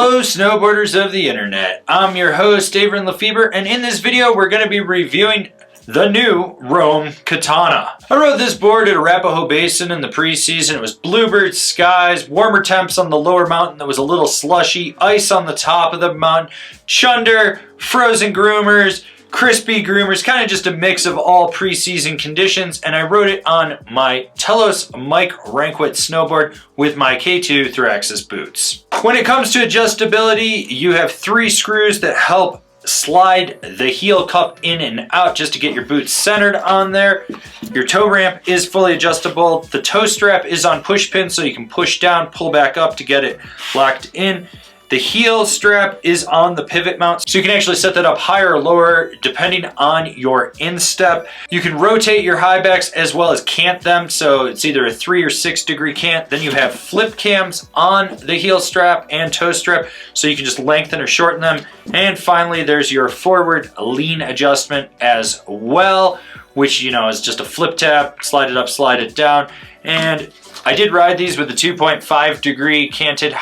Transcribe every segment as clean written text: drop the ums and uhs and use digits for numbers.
Hello snowboarders of the internet, I'm your host Avran LeFeber, and in this video we're going to be reviewing the new Rome Katana. I rode this board at Arapahoe Basin in the preseason. It was bluebird skies, warmer temps on the lower mountain that was a little slushy, ice on the top of the mountain, chunder, frozen groomers, crispy groomers, kind of just a mix of all preseason conditions, and I rode it on my Telos Mike Rankwit snowboard with my K2 Thraxis boots. When it comes to adjustability, you have 3 screws that help slide the heel cup in and out just to get your boots centered on there. Your toe ramp is fully adjustable. The toe strap is on push pin, so you can push down, pull back up to get it locked in. The heel strap is on the pivot mount, so you can actually set that up higher or lower depending on your instep. You can rotate your high backs as well as cant them, so it's either a 3 or 6 degree cant. Then you have flip cams on the heel strap and toe strap, so you can just lengthen or shorten them. And finally, there's your forward lean adjustment as well, which, you know, is just a flip tab, slide it up, slide it down. And I did ride these with a 2.5 degree canted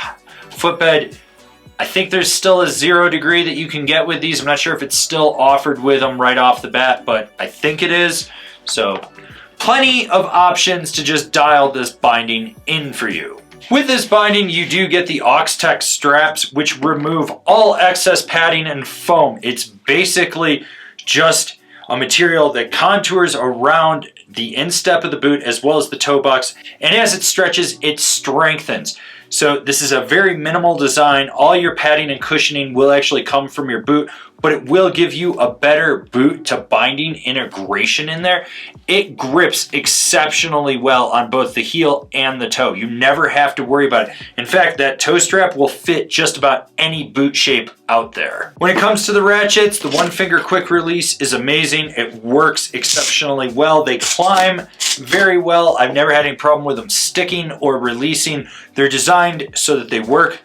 footbed. I think there's still a 0 degree that you can get with these. I'm not sure if it's still offered with them right off the bat, but I think it is. So plenty of options to just dial this binding in for you. With this binding, you do get the Oxtec straps, which remove all excess padding and foam. It's basically just a material that contours around the instep of the boot as well as the toe box, and as it stretches, it strengthens. So this is a very minimal design. All your padding and cushioning will actually come from your boot, but it will give you a better boot to binding integration in there. It grips exceptionally well on both the heel and the toe. You never have to worry about it. In fact, that toe strap will fit just about any boot shape out there. When it comes to the ratchets, the 1-finger quick release is amazing. It works exceptionally well. They climb very well. I've never had any problem with them sticking or releasing. They're designed so that they work,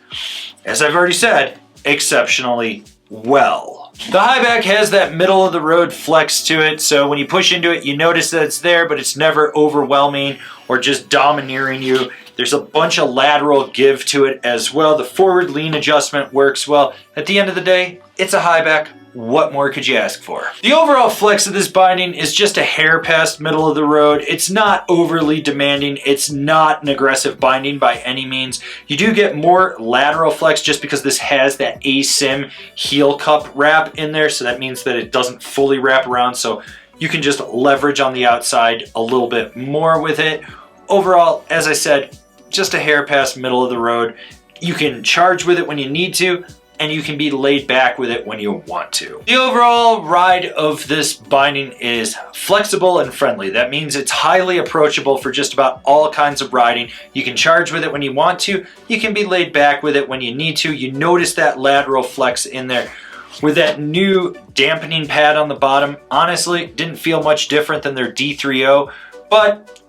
as I've already said, exceptionally well. The high back has that middle of the road flex to it, so when you push into it, you notice that it's there, but it's never overwhelming or just domineering you. There's a bunch of lateral give to it as well. The forward lean adjustment works well. At the end of the day, it's a high back. What more could you ask for? The overall flex of this binding is just a hair past middle of the road. It's not overly demanding. It's not an aggressive binding by any means. You do get more lateral flex just because this has that ASIM heel cup wrap in there. So that means that it doesn't fully wrap around. So you can just leverage on the outside a little bit more with it. Overall, as I said, just a hair past middle of the road. You can charge with it when you need to, and you can be laid back with it when you want to. The overall ride of this binding is flexible and friendly. That means it's highly approachable for just about all kinds of riding. You can charge with it when you want to. You can be laid back with it when you need to. You notice that lateral flex in there. With that new dampening pad on the bottom, honestly, didn't feel much different than their D3O, but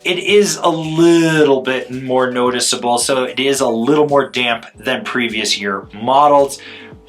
it is a little bit more noticeable, so it is a little more damp than previous year models,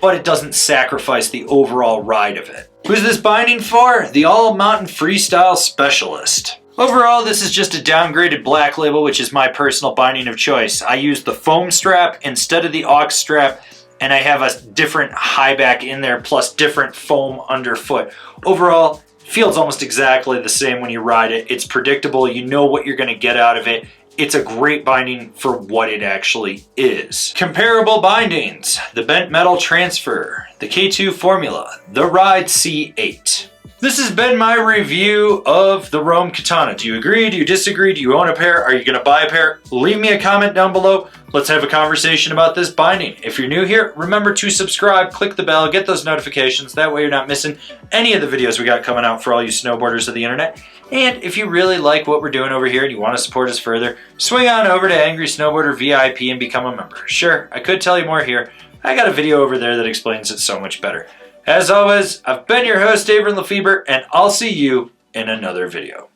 but it doesn't sacrifice the overall ride of it. Who's this binding for? The All Mountain Freestyle Specialist. Overall, this is just a downgraded black label, which is my personal binding of choice. I use the foam strap instead of the aux strap, and I have a different high back in there, plus different foam underfoot. Overall, feels almost exactly the same when you ride it. It's predictable. You know what you're going to get out of it. It's a great binding for what it actually is. Comparable bindings: the Bent Metal Transfer, the K2 Formula, the Ride C8. This has been my review of the Rome Katana. Do you agree? Do you disagree? Do you own a pair? Are you going to buy a pair? Leave me a comment down below. Let's have a conversation about this binding. If you're new here, remember to subscribe, click the bell, get those notifications. That way you're not missing any of the videos we got coming out for all you snowboarders of the internet. And if you really like what we're doing over here and you want to support us further, swing on over to Angry Snowboarder VIP and become a member. Sure, I could tell you more here. I got a video over there that explains it so much better. As always, I've been your host, Avran LeFeber, and I'll see you in another video.